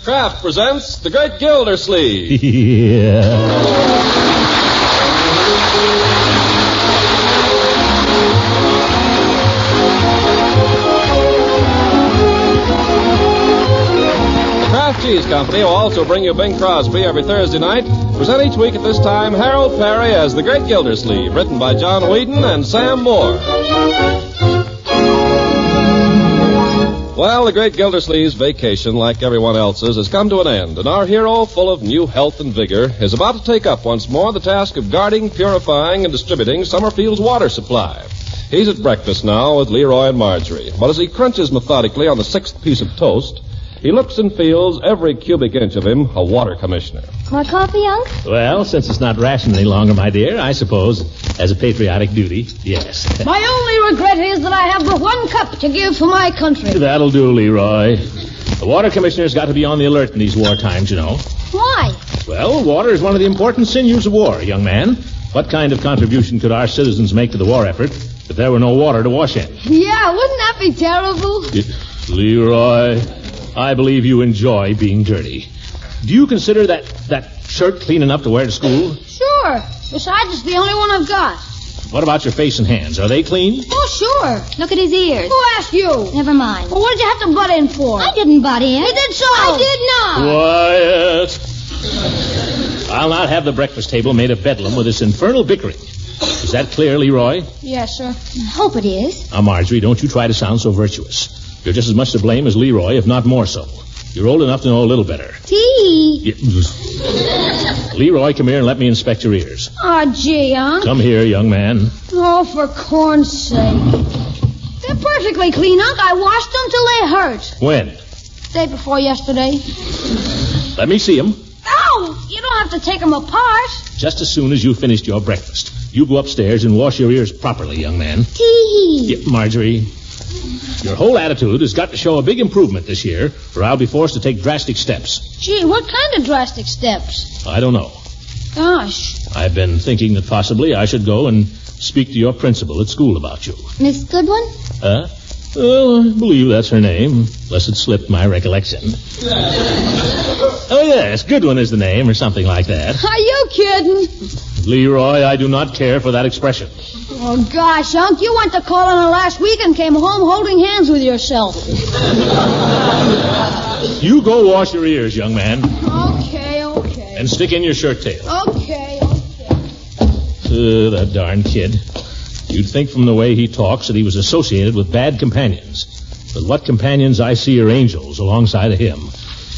Kraft presents The Great Gildersleeve. Cheese Company will also bring you Bing Crosby every Thursday night. Present each week at this time Harold Peary as The Great Gildersleeve, written by John Whedon and Sam Moore. Well, the Great Gildersleeve's vacation, like everyone else's, has come to an end, and our hero, full of new health and vigor, is about to take up once more the task of guarding, purifying, and distributing Summerfield's water supply. He's at breakfast now with Leroy and Marjorie, but as he crunches methodically on the sixth piece of toast, he looks and feels every cubic inch of him a water commissioner. More coffee, Unc? Well, since it's not rationed any longer, my dear, I suppose, as a patriotic duty, yes. My only regret is that I have but one cup to give for my country. That'll do, Leroy. The water commissioner's got to be on the alert in these war times, you know. Why? Well, water is one of the important sinews of war, young man. What kind of contribution could our citizens make to the war effort if there were no water to wash in? Yeah, wouldn't that be terrible? Leroy, I believe you enjoy being dirty. Do you consider that shirt clean enough to wear to school? Sure. Besides, it's the only one I've got. What about your face and hands? Are they clean? Oh, sure. Look at his ears. Who asked you? Never mind. Well, what did you have to butt in for? I didn't butt in. You did so. I did not. Quiet. I'll not have the breakfast table made a bedlam with this infernal bickering. Is that clear, Leroy? Yes, sir. I hope it is. Now, Marjorie, don't you try to sound so virtuous. You're just as much to blame as Leroy, if not more so. You're old enough to know a little better. Tea. Leroy, come here and let me inspect your ears. Oh, gee, Unc. Come here, young man. Oh, for corn's sake. They're perfectly clean, Unc. I washed them till they hurt. When? Day before yesterday. Let me see them. Oh, you don't have to take them apart. Just as soon as you finished your breakfast. You go upstairs and wash your ears properly, young man. Tea. Marjorie, your whole attitude has got to show a big improvement this year, or I'll be forced to take drastic steps. Gee, what kind of drastic steps? I don't know. Gosh. I've been thinking that possibly I should go and speak to your principal at school about you. Miss Goodwin? Huh? Well, I believe that's her name, unless it slipped my recollection. Oh, yes, Goodwin is the name, or something like that. Are you kidding? Leroy, I do not care for that expression. Oh, gosh, Unc, you went to calling her last week and came home holding hands with yourself. You go wash your ears, young man. Okay. And stick in your shirt tail. Okay. That darn kid. You'd think from the way he talks that he was associated with bad companions. But what companions I see are angels alongside of him.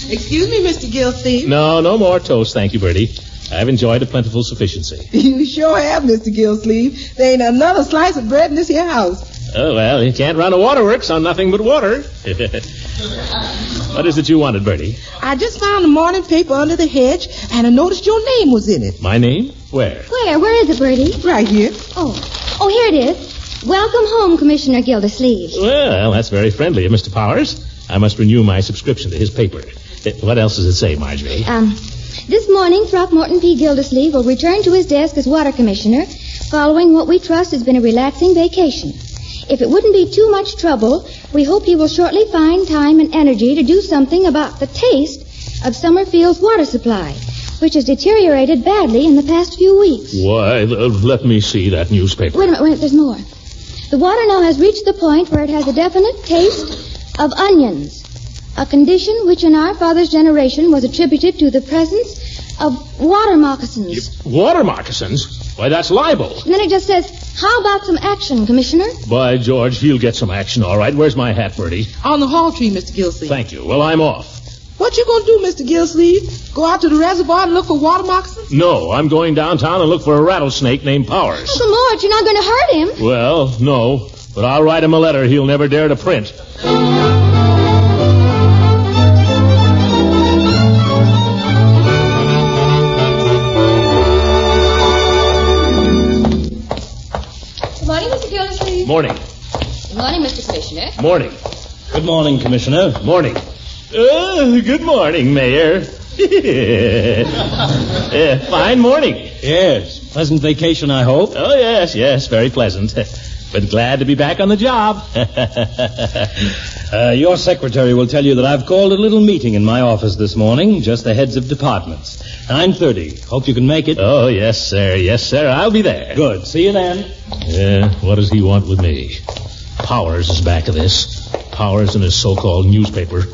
Excuse me, Mr. Gildersleeve. No more toast, thank you, Bertie. I've enjoyed a plentiful sufficiency. You sure have, Mr. Gildersleeve. There ain't another slice of bread in this here house. Oh, well, you can't run a waterworks on nothing but water. What is it you wanted, Bertie? I just found the morning paper under the hedge, and I noticed your name was in it. My name? Where? Where is it, Bertie? Right here. Oh, here it is. Welcome home, Commissioner Gildersleeve. Well, that's very friendly of Mr. Powers. I must renew my subscription to his paper. What else does it say, Marjorie? This morning, Throckmorton P. Gildersleeve will return to his desk as water commissioner, following what we trust has been a relaxing vacation. If it wouldn't be too much trouble, we hope he will shortly find time and energy to do something about the taste of Summerfield's water supply, which has deteriorated badly in the past few weeks. Why, let me see that newspaper. Wait a minute, there's more. The water now has reached the point where it has a definite taste of onions, a condition which in our father's generation was attributed to the presence of water moccasins. Water moccasins? Why, that's libel. And then it just says, how about some action, Commissioner? By George, he'll get some action, all right. Where's my hat, Bertie? On the hall tree, Mr. Gildersleeve. Thank you. Well, I'm off. What you gonna do, Mr. Gildersleeve? Go out to the reservoir and look for water moccasins? No, I'm going downtown and look for a rattlesnake named Powers. Uncle Mort, you're not going to hurt him. Well, no, but I'll write him a letter he'll never dare to print. Good morning, Mr. Gildersleeve. Morning. Good morning, Mr. Commissioner. Morning. Good morning, Commissioner. Morning. Good morning, Mayor. Fine morning. Yes. Pleasant vacation, I hope. Oh, yes, very pleasant. But glad to be back on the job. Your secretary will tell you that I've called a little meeting in my office this morning, just the heads of departments. 9:30. Hope you can make it. Oh, yes, sir. Yes, sir. I'll be there. Good. See you then. Yeah, what does he want with me? Powers is back of this. Powers and his so-called newspaper.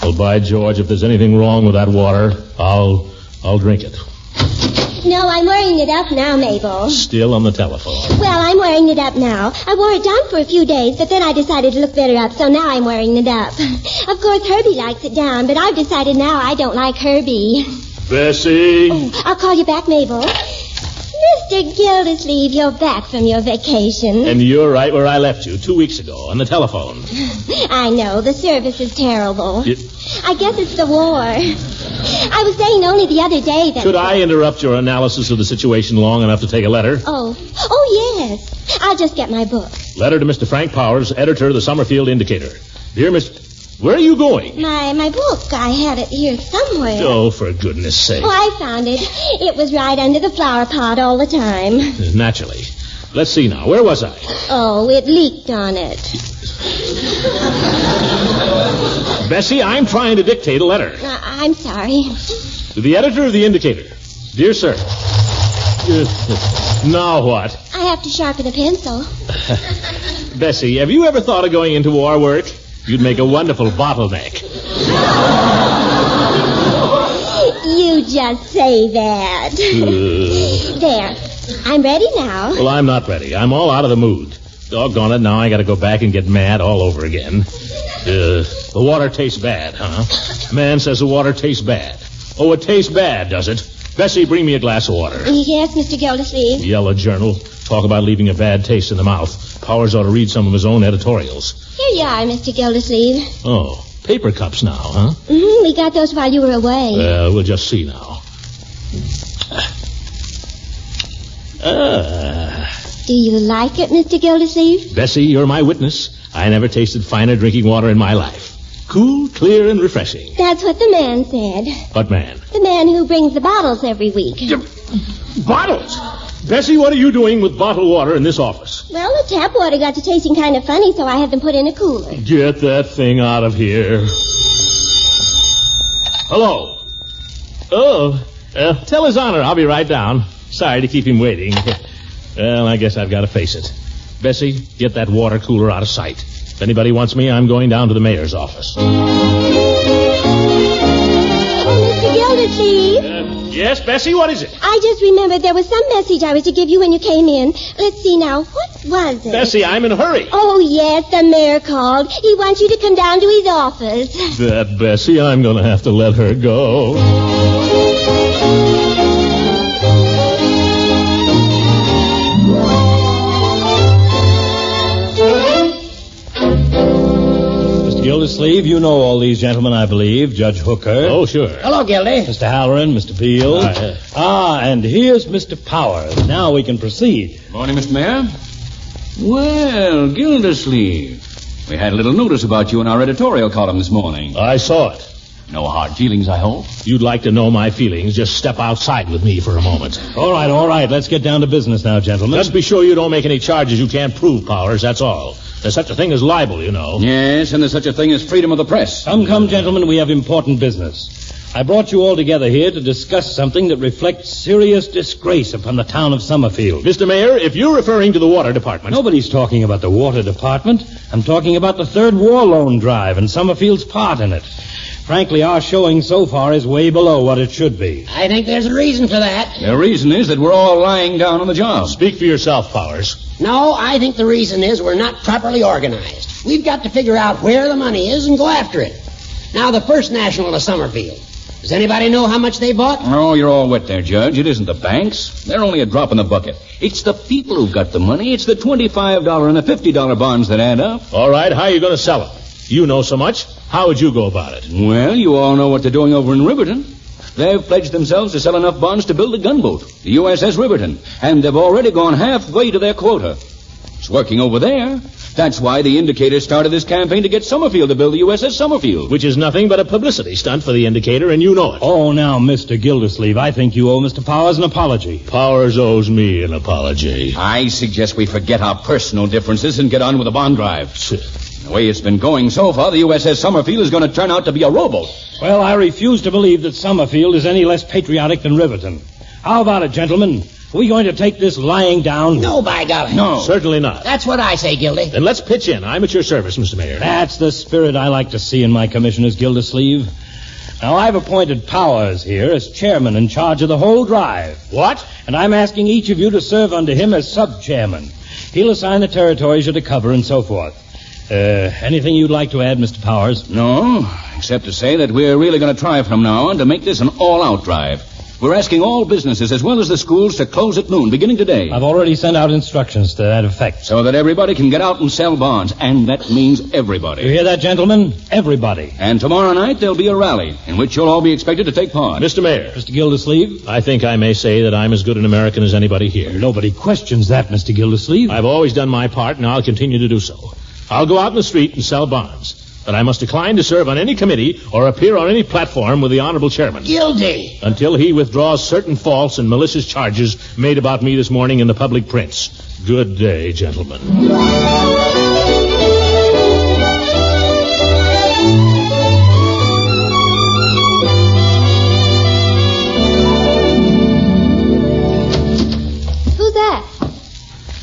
Well, by George, if there's anything wrong with that water, I'll drink it. No, I'm wearing it up now, Mabel. Still on the telephone. Well, I'm wearing it up now. I wore it down for a few days, but then I decided to look better up, so now I'm wearing it up. Of course, Herbie likes it down, but I've decided now I don't like Herbie. Bessie. Oh, I'll call you back, Mabel. Mr. Gildersleeve, you're back from your vacation. And you're right where I left you 2 weeks ago, on the telephone. I know, the service is terrible. I guess it's the war. I was saying only the other day that... Could I interrupt your analysis of the situation long enough to take a letter? Oh, yes. I'll just get my book. Letter to Mr. Frank Powers, editor of the Summerfield Indicator. Dear Mr... Where are you going? My book. I had it here somewhere. Oh, for goodness sake. Oh, I found it. It was right under the flower pot all the time. Naturally. Let's see now. Where was I? Oh, it leaked on it. Bessie, I'm trying to dictate a letter. I'm sorry. To the editor of the Indicator. Dear sir. Now what? I have to sharpen a pencil. Bessie, have you ever thought of going into war work? You'd make a wonderful bottleneck. You just say that. There. I'm ready now. Well, I'm not ready. I'm all out of the mood. Doggone it, now I gotta go back and get mad all over again. The water tastes bad, huh? Man says the water tastes bad. Oh, it tastes bad, does it? Bessie, bring me a glass of water. Yes, Mr. Gildersleeve. Yellow Journal. Talk about leaving a bad taste in the mouth. Powers ought to read some of his own editorials. Here you are, Mr. Gildersleeve. Oh, paper cups now, huh? Mm-hmm. We got those while you were away. We'll just see now. Do you like it, Mr. Gildersleeve? Bessie, you're my witness. I never tasted finer drinking water in my life. Cool, clear, and refreshing. That's what the man said. What man? The man who brings the bottles every week. Bottles? Bessie, what are you doing with bottled water in this office? Well, the tap water got to tasting kind of funny, so I had them put in a cooler. Get that thing out of here. Hello. Oh, tell His Honor I'll be right down. Sorry to keep him waiting. Well, I guess I've got to face it. Bessie, get that water cooler out of sight. If anybody wants me, I'm going down to the mayor's office. Oh, Mr. Gildersleeve. Yes, Bessie, what is it? I just remembered there was some message I was to give you when you came in. Let's see now. What was it? Bessie, I'm in a hurry. Oh, yes, the mayor called. He wants you to come down to his office. That Bessie, I'm going to have to let her go. Gildersleeve, you know all these gentlemen, I believe. Judge Hooker. Oh, sure. Hello, Gildy. Mr. Halloran, Mr. Peel. And here's Mr. Powers. Now we can proceed. Morning, Mr. Mayor. Well, Gildersleeve, we had a little notice about you in our editorial column this morning. I saw it. No hard feelings, I hope. You'd like to know my feelings. Just step outside with me for a moment. All right. Let's get down to business now, gentlemen. Just be sure you don't make any charges you can't prove, Powers. That's all. There's such a thing as libel, you know. Yes, and there's such a thing as freedom of the press. Come, gentlemen. We have important business. I brought you all together here to discuss something that reflects serious disgrace upon the town of Summerfield. Mr. Mayor, if you're referring to the water department... Nobody's talking about the water department. I'm talking about the third war loan drive and Summerfield's part in it. Frankly, our showing so far is way below what it should be. I think there's a reason for that. The reason is that we're all lying down on the job. Speak for yourself, Powers. No, I think the reason is we're not properly organized. We've got to figure out where the money is and go after it. Now, the First National of Summerfield. Does anybody know how much they bought? Oh, you're all wet there, Judge. It isn't the banks. They're only a drop in the bucket. It's the people who've got the money. It's the $25 and the $50 bonds that add up. All right, how are you going to sell them? You know so much. How would you go about it? Well, you all know what they're doing over in Riverton. They've pledged themselves to sell enough bonds to build a gunboat, the USS Riverton, and they've already gone halfway to their quota. It's working over there. That's why the Indicator started this campaign to get Summerfield to build the USS Summerfield. Which is nothing but a publicity stunt for the Indicator, and you know it. Oh, now, Mr. Gildersleeve, I think you owe Mr. Powers an apology. Powers owes me an apology. I suggest we forget our personal differences and get on with the bond drive. The way it's been going so far, the USS Summerfield is going to turn out to be a rowboat. Well, I refuse to believe that Summerfield is any less patriotic than Riverton. How about it, gentlemen? Are we going to take this lying down? No, by golly. No. Certainly not. That's what I say, Gildy. Then let's pitch in. I'm at your service, Mr. Mayor. That's the spirit I like to see in my commissioners, Gildersleeve. Now, I've appointed Powers here as chairman in charge of the whole drive. What? And I'm asking each of you to serve under him as sub-chairman. He'll assign the territories you're to cover and so forth. Anything you'd like to add, Mr. Powers? No, except to say that we're really going to try from now on to make this an all-out drive. We're asking all businesses as well as the schools to close at noon, beginning today. I've already sent out instructions to that effect. So that everybody can get out and sell bonds. And that means everybody. You hear that, gentlemen? Everybody. And tomorrow night there'll be a rally in which you'll all be expected to take part. Mr. Mayor. Mr. Gildersleeve? I think I may say that I'm as good an American as anybody here. Nobody questions that, Mr. Gildersleeve. I've always done my part, and I'll continue to do so. I'll go out in the street and sell bonds. But I must decline to serve on any committee or appear on any platform with the honorable chairman. Gildy. Until he withdraws certain false and malicious charges made about me this morning in the public prints. Good day, gentlemen. Who's that?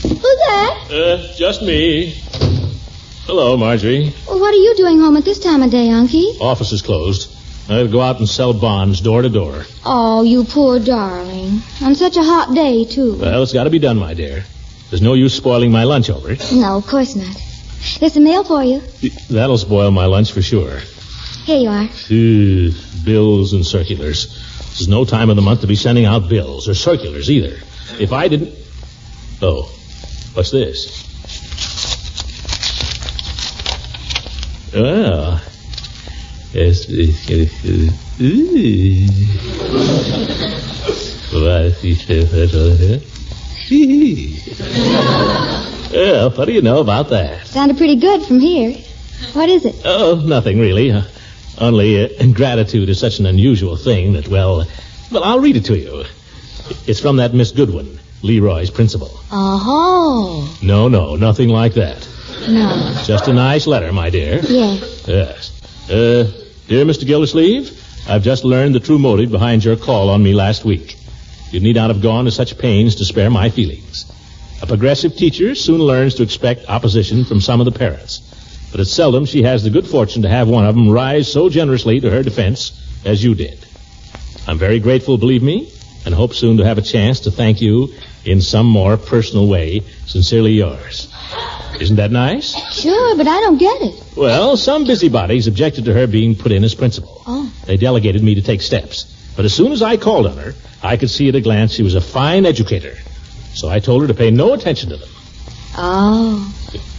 Who's that? Just me. Hello, Marjorie. Well, what are you doing home at this time of day, Unky? Office is closed. I'll go out and sell bonds door to door. Oh, you poor darling. On such a hot day, too. Well, it's got to be done, my dear. There's no use spoiling my lunch over it. No, of course not. There's some mail for you. That'll spoil my lunch for sure. Here you are. Bills and circulars. This is no time of the month to be sending out bills or circulars either. If I didn't... Oh, what's this? Well, yes. Well, what do you know about that? Sounded pretty good from here. What is it? Oh, nothing really. Only gratitude is such an unusual thing that, well, I'll read it to you. It's from that Miss Goodwin, Leroy's principal. Oh. No, nothing like that. No. Just a nice letter, my dear. Yes. Yes. Dear Mr. Gildersleeve, I've just learned the true motive behind your call on me last week. You need not have gone to such pains to spare my feelings. A progressive teacher soon learns to expect opposition from some of the parents. But it's seldom she has the good fortune to have one of them rise so generously to her defense as you did. I'm very grateful, believe me, and hope soon to have a chance to thank you in some more personal way. Sincerely yours. Isn't that nice? Sure, but I don't get it. Well, some busybodies objected to her being put in as principal. Oh. They delegated me to take steps. But as soon as I called on her, I could see at a glance she was a fine educator. So I told her to pay no attention to them. Oh.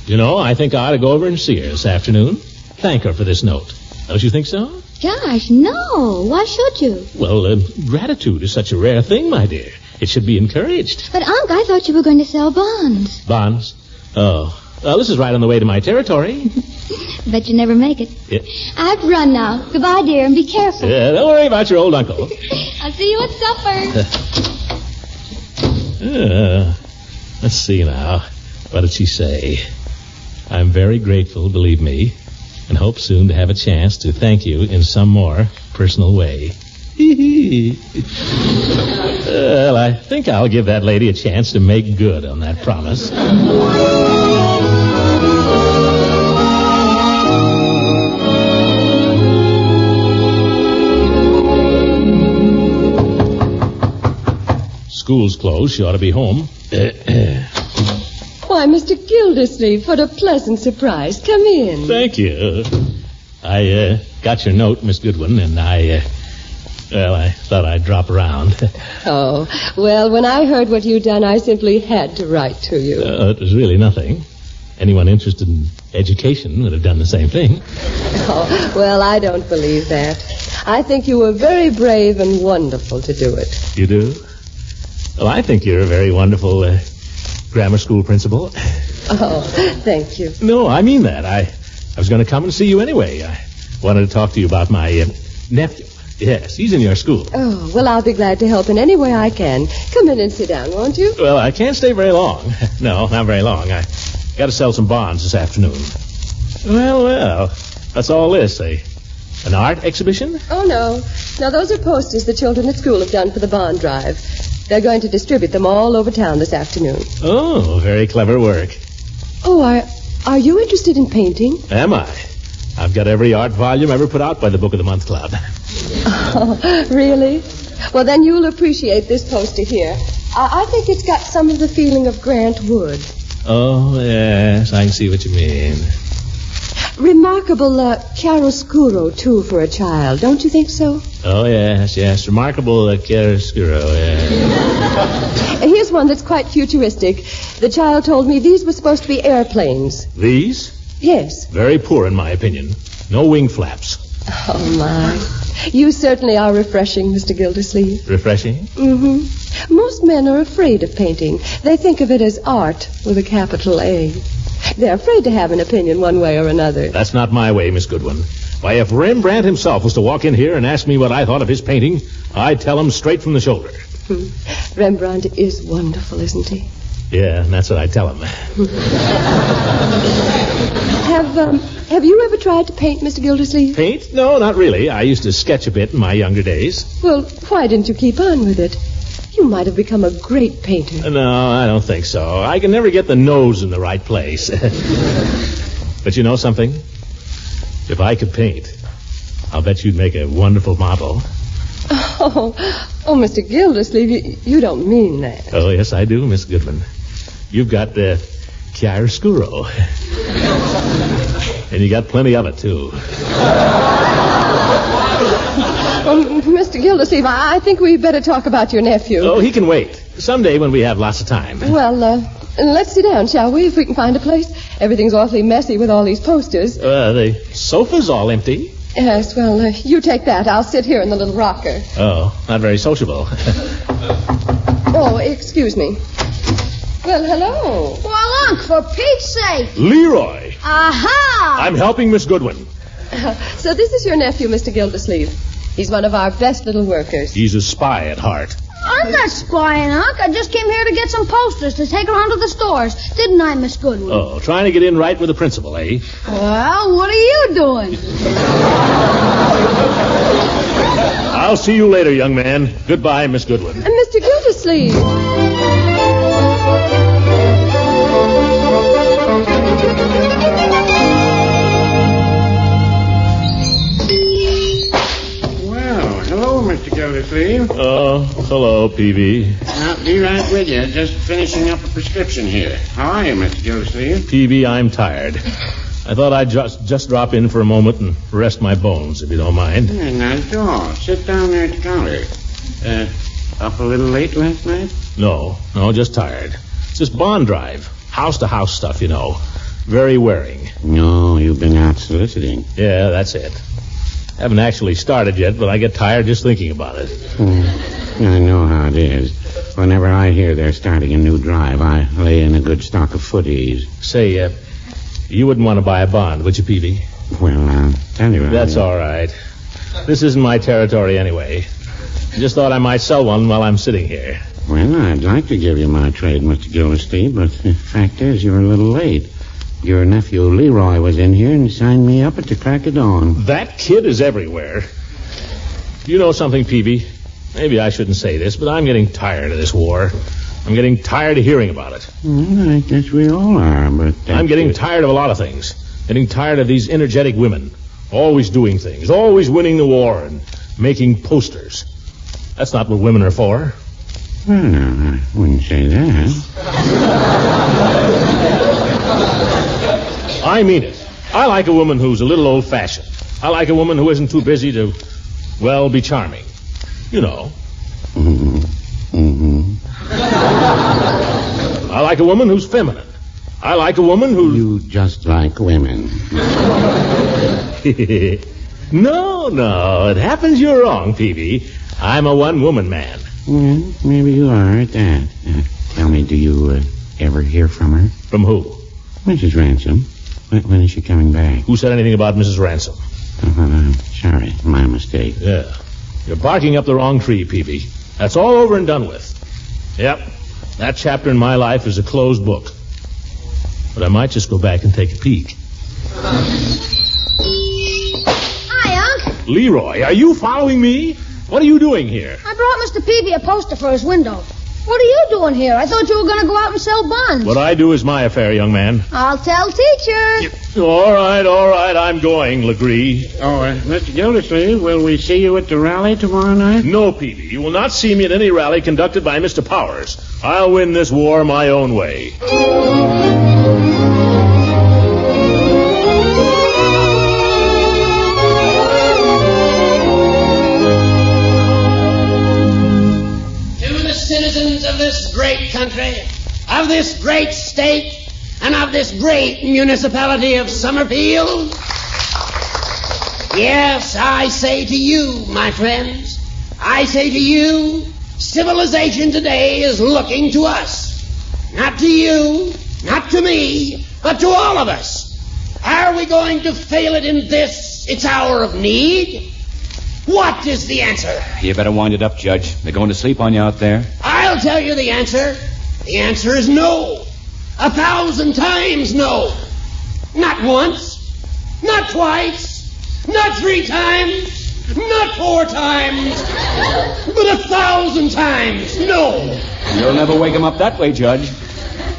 You know, I think I ought to go over and see her this afternoon. Thank her for this note. Don't you think so? Gosh, no. Why should you? Well, gratitude is such a rare thing, my dear. It should be encouraged. But, Unc, I thought you were going to sell bonds. Bonds? Oh. Well, this is right on the way to my territory. Bet you never make it. Yeah. I have to run now. Goodbye, dear, and be careful. Don't worry about your old uncle. I'll see you at supper. Let's see now. What did she say? I'm very grateful, believe me, and hope soon to have a chance to thank you in some more personal way. Well, I think I'll give that lady a chance to make good on that promise. School's closed. She ought to be home. Why, Mr. Gildersleeve, what a pleasant surprise. Come in. Thank you. I got your note, Miss Goodwin, and I thought I'd drop around. Oh, well, when I heard what you'd done, I simply had to write to you. It was really nothing. Anyone interested in education would have done the same thing. Oh, well, I don't believe that. I think you were very brave and wonderful to do it. You do? Well, I think you're a very wonderful grammar school principal. Oh, thank you. No, I mean that. I was going to come and see you anyway. I wanted to talk to you about my nephew. Yes, he's in your school. Oh, well, I'll be glad to help in any way I can. Come in and sit down, won't you? Well, I can't stay very long. No, not very long. I got to sell some bonds this afternoon. Well. That's all this, an art exhibition? Oh, no. Now, those are posters the children at school have done for the bond drive. They're going to distribute them all over town this afternoon. Oh, very clever work. Oh, are you interested in painting? Am I? I've got every art volume ever put out by the Book of the Month Club. Oh, really? Well, then you'll appreciate this poster here. I think it's got some of the feeling of Grant Wood. Oh, yes, I can see what you mean. Remarkable chiaroscuro, too, for a child. Don't you think so? Oh, yes. Remarkable chiaroscuro, yes. Here's one that's quite futuristic. The child told me these were supposed to be airplanes. These? Yes. Very poor, in my opinion. No wing flaps. Oh, my. You certainly are refreshing, Mr. Gildersleeve. Refreshing? Mm-hmm. Most men are afraid of painting. They think of it as art with a capital A. They're afraid to have an opinion one way or another. That's not my way, Miss Goodwin. Why, if Rembrandt himself was to walk in here and ask me what I thought of his painting, I'd tell him straight from the shoulder. Rembrandt is wonderful, isn't he? Yeah, and that's what I tell him. Have you ever tried to paint, Mr. Gildersleeve? Paint? No, not really. I used to sketch a bit in my younger days. Well, why didn't you keep on with it? You might have become a great painter. No, I don't think so. I can never get the nose in the right place. But you know something? If I could paint, I'll bet you'd make a wonderful model. Oh, Mr. Gildersleeve, you don't mean that. Oh, yes, I do, Miss Goodwin. You've got chiaroscuro. And you got plenty of it, too. Mr. Gildersleeve, I think we'd better talk about your nephew. Oh, he can wait. Someday when we have lots of time. Well, let's sit down, shall we, if we can find a place? Everything's awfully messy with all these posters. The sofa's all empty. Yes, well, you take that. I'll sit here in the little rocker. Oh, not very sociable. Oh, excuse me. Well, hello. Well, Unc, for Pete's sake. Leroy. Aha! I'm helping Miss Goodwin. So this is your nephew, Mr. Gildersleeve. He's one of our best little workers. He's a spy at heart. I'm not spying, Unc. I just came here to get some posters to take around to the stores. Didn't I, Miss Goodwin? Oh, trying to get in right with the principal, eh? Well, what are you doing? I'll see you later, young man. Goodbye, Miss Goodwin. And Mr. Gildersleeve. Mr. Gildersleeve. Oh, hello, Peavy. I'll be right with you. Just finishing up a prescription here. How are you, Mr. Gildersleeve? Peavy, I'm tired. I thought I'd just drop in for a moment and rest my bones, if you don't mind. Yeah, not at all. Sit down there at the counter. Up a little late last night? No, just tired. It's this bond drive. House-to-house stuff, you know. Very wearing. No, you've been out soliciting. Yeah, that's it. Haven't actually started yet, but I get tired just thinking about it. I know how it is. Whenever I hear they're starting a new drive, I lay in a good stock of footies. Say, you wouldn't want to buy a bond, would you, Peavy? Well, I'll tell you. That's all right. This isn't my territory anyway. I just thought I might sell one while I'm sitting here. Well, I'd like to give you my trade, Mr. Gildersleeve, but the fact is you're a little late. Your nephew Leroy was in here and signed me up at the crack of dawn. That kid is everywhere. You know something, Peavy? Maybe I shouldn't say this, but I'm getting tired of this war. I'm getting tired of hearing about it. Well, I guess we all are, but... I'm getting tired of a lot of things. Getting tired of these energetic women. Always doing things. Always winning the war and making posters. That's not what women are for. Well, no, I wouldn't say that. I mean it. I like a woman who's a little old-fashioned. I like a woman who isn't too busy to, well, be charming. You know. I like a woman who's feminine. I like a woman who... You just like women. No. It happens you're wrong, Peavy. I'm a one-woman man. Well, maybe you are at that. Tell me, do you ever hear from her? From who? Mrs. Ransom. When is she coming back? Who said anything about Mrs. Ransom? Oh, well, I'm sorry. My mistake. Yeah. You're barking up the wrong tree, Peavy. That's all over and done with. Yep. That chapter in my life is a closed book. But I might just go back and take a peek. Hi, Unc. Leroy, are you following me? What are you doing here? I brought Mr. Peavy a poster for his window. What are you doing here? I thought you were going to go out and sell bonds. What I do is my affair, young man. I'll tell teacher. All right, I'm going, Legree. Oh, Mr. Gildersleeve, will we see you at the rally tomorrow night? No, Peavy, you will not see me at any rally conducted by Mr. Powers. I'll win this war my own way. Citizens of this great country, of this great state, and of this great municipality of Summerfield. Yes, I say to you, my friends, I say to you, civilization today is looking to us. Not to you, not to me, but to all of us. Are we going to fail it in this, its hour of need? What is the answer? You better wind it up, Judge. They're going to sleep on you out there. I'll tell you the answer. The answer is no. 1,000 times no. Not once, not twice, not 3 times, not 4 times, but 1,000 times no. You'll never wake him up that way, Judge.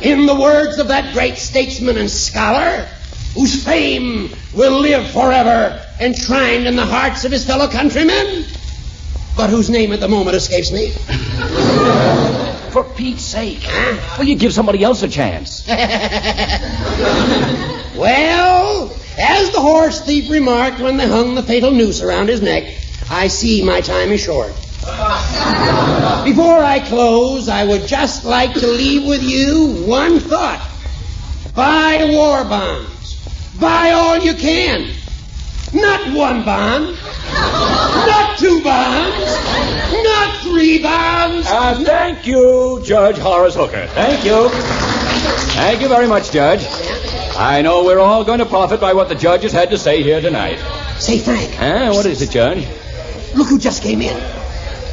In the words of that great statesman and scholar, whose fame will live forever enshrined in the hearts of his fellow countrymen, but whose name at the moment escapes me. For Pete's sake. Will you give somebody else a chance? Well, as the horse thief remarked when they hung the fatal noose around his neck, I see my time is short. Before I close, I would just like to leave with you one thought. Buy war bonds. Buy all you can. Not 1 bond. Not 2 bonds. Not 3 bonds. Thank you, Judge Horace Hooker. Thank you. Thank you very much, Judge. I know we're all going to profit by what the judge has had to say here tonight. Say, Frank. What is it, Judge? Look who just came in.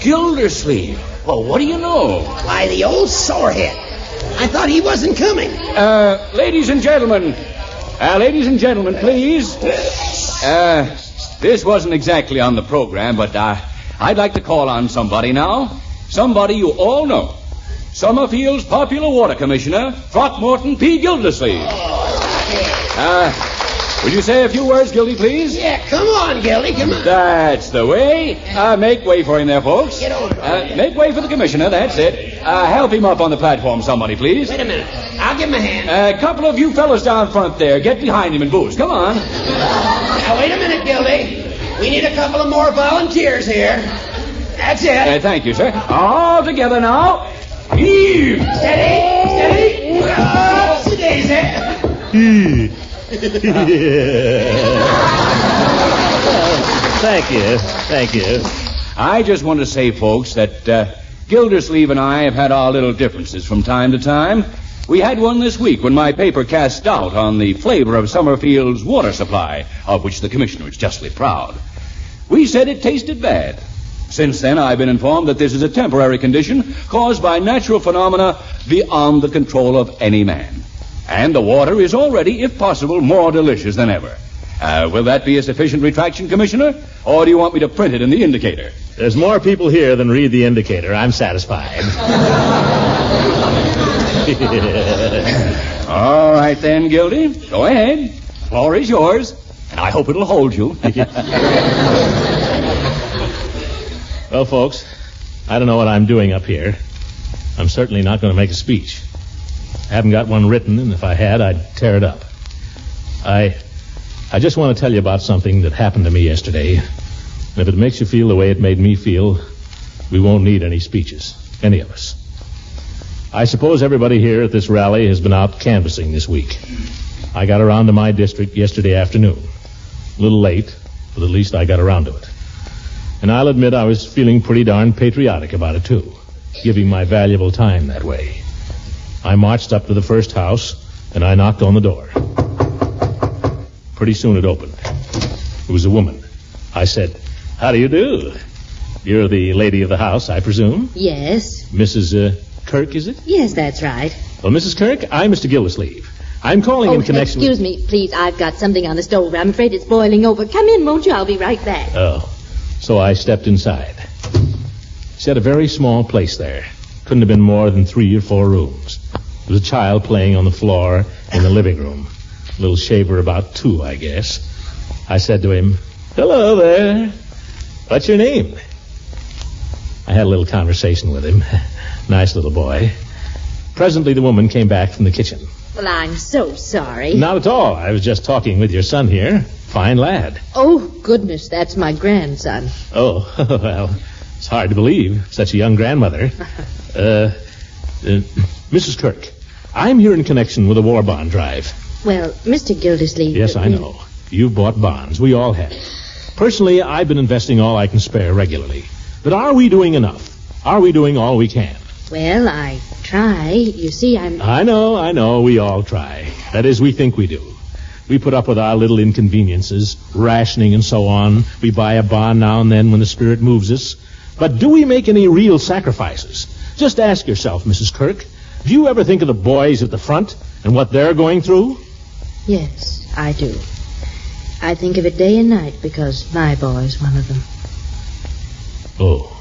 Gildersleeve. Well, what do you know? Why, the old sorehead. I thought he wasn't coming. Ladies and gentlemen, please. This wasn't exactly on the program, but I'd like to call on somebody now. Somebody you all know. Summerfield's popular water commissioner, Throckmorton P. Gildersleeve. Would you say a few words, Gildy, please? Yeah, come on, Gildy, come on. That's the way. Make way for him there, folks. Get over. Make way for the commissioner, that's it. Help him up on the platform, somebody, please. Wait a minute. I'll give him a hand. A couple of you fellas down front there, get behind him and boost. Come on. Now, wait a minute, Gildy. We need a couple of more volunteers here. That's it. Thank you, sir. All together now. Heave! Steady. What's the daisy? Thank you. I just want to say, folks, that Gildersleeve and I have had our little differences from time to time. We had one this week when my paper cast doubt on the flavor of Summerfield's water supply, of which the commissioner is justly proud. We said it tasted bad. Since then, I've been informed that this is a temporary condition caused by natural phenomena beyond the control of any man. And the water is already, if possible, more delicious than ever. Will that be a sufficient retraction, Commissioner? Or do you want me to print it in the indicator? There's more people here than read the indicator. I'm satisfied. All right then, Gildy. Go ahead. The floor is yours, and I hope it'll hold you. Well, folks, I don't know what I'm doing up here. I'm certainly not going to make a speech. I haven't got one written, and if I had, I'd tear it up. I just want to tell you about something that happened to me yesterday. And if it makes you feel the way it made me feel, we won't need any speeches, any of us. I suppose everybody here at this rally has been out canvassing this week. I got around to my district yesterday afternoon. A little late, but at least I got around to it. And I'll admit I was feeling pretty darn patriotic about it, too, giving my valuable time that way. I marched up to the first house, and I knocked on the door. Pretty soon it opened. It was a woman. I said, "How do you do? You're the lady of the house, I presume?" Yes. Mrs. Kirk, is it? Yes, that's right. Well, Mrs. Kirk, I'm Mr. Gildersleeve. I'm calling in connection Excuse me, please. I've got something on the stove. I'm afraid it's boiling over. Come in, won't you? I'll be right back. Oh, so I stepped inside. She had a very small place there. Couldn't have been more than 3 or 4 rooms. There was a child playing on the floor in the living room. A little shaver about 2, I guess. I said to him, "Hello there. What's your name?" I had a little conversation with him. Nice little boy. Presently, the woman came back from the kitchen. Well, I'm so sorry. Not at all. I was just talking with your son here. Fine lad. Oh, goodness, that's my grandson. Oh, well, it's hard to believe. Such a young grandmother. Mrs. Kirk, I'm here in connection with a war bond drive. Well, Mr. Gildersleeve... Yes, I know. You've bought bonds. We all have. Personally, I've been investing all I can spare regularly. But are we doing enough? Are we doing all we can? Well, I try. You see, I know. We all try. That is, we think we do. We put up with our little inconveniences, rationing and so on. We buy a bond now and then when the spirit moves us. But do we make any real sacrifices? Just ask yourself, Mrs. Kirk, do you ever think of the boys at the front and what they're going through? Yes, I do. I think of it day and night because my boy's one of them. Oh.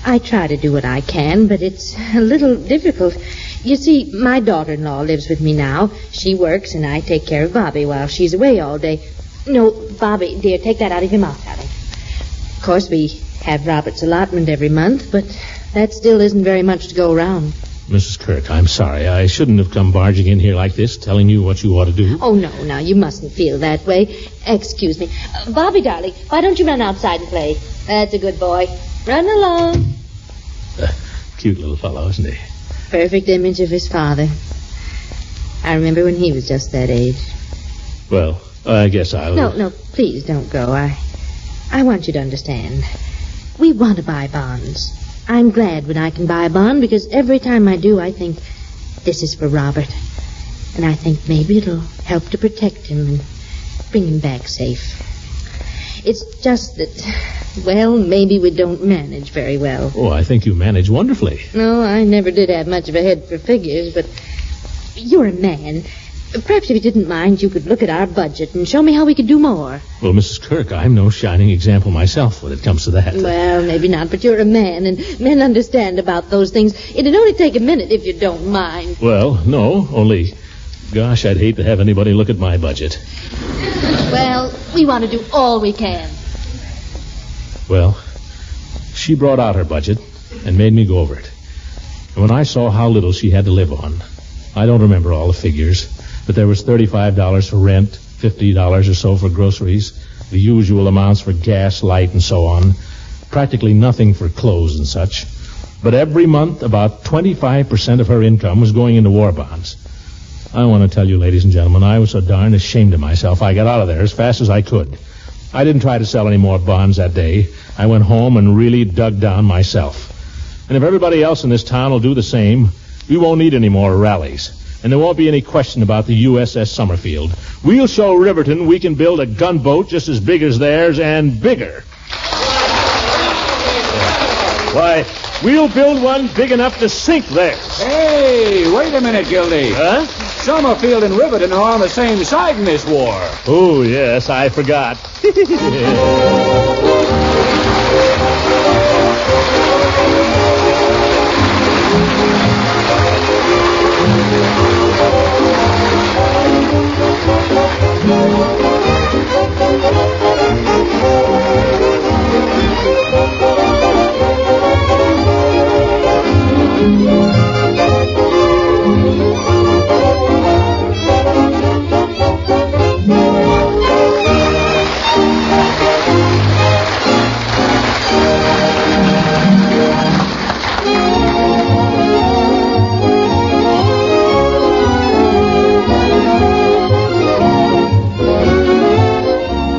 I try to do what I can, but it's a little difficult. You see, my daughter-in-law lives with me now. She works, and I take care of Bobby while she's away all day. No, Bobby, dear, take that out of your mouth, darling. Of course, we have Robert's allotment every month, but that still isn't very much to go around. Mrs. Kirk, I'm sorry. I shouldn't have come barging in here like this, telling you what you ought to do. Oh, no, now, you mustn't feel that way. Excuse me. Bobby, darling, why don't you run outside and play? That's a good boy. Run along. Cute little fellow, isn't he? Perfect image of his father. I remember when he was just that age. Well, I guess I'll... No, please don't go. I want you to understand. We want to buy bonds. I'm glad when I can buy a bond because every time I do, I think, this is for Robert. And I think maybe it'll help to protect him and bring him back safe. It's just that, well, maybe we don't manage very well. Oh, I think you manage wonderfully. No, I never did have much of a head for figures, but you're a man. Perhaps if you didn't mind, you could look at our budget and show me how we could do more. Well, Mrs. Kirk, I'm no shining example myself when it comes to that. Well, maybe not, but you're a man, and men understand about those things. It'd only take a minute if you don't mind. Well, no, only, gosh, I'd hate to have anybody look at my budget. Well, we want to do all we can. Well, she brought out her budget and made me go over it. And when I saw how little she had to live on, I don't remember all the figures, but there was $35 for rent, $50 or so for groceries, the usual amounts for gas, light, and so on. Practically nothing for clothes and such. But every month, about 25% of her income was going into war bonds. I want to tell you, ladies and gentlemen, I was so darn ashamed of myself, I got out of there as fast as I could. I didn't try to sell any more bonds that day. I went home and really dug down myself. And if everybody else in this town will do the same, we won't need any more rallies. And there won't be any question about the USS Summerfield. We'll show Riverton we can build a gunboat just as big as theirs and bigger. Why, we'll build one big enough to sink theirs. Hey, wait a minute, Gildy. Huh? Summerfield and Riverton are on the same side in this war. Oh, yes, I forgot. The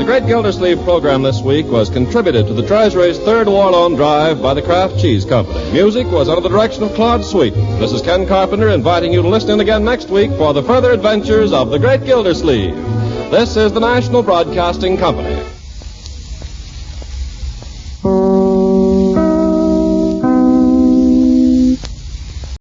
Great Gildersleeve program this week was contributed to the Treasury's third war loan drive by the Kraft Cheese Company. Music was under the direction of Claude Sweeten. This is Ken Carpenter inviting you to listen in again next week for the further adventures of the Great Gildersleeve. This is the National Broadcasting Company.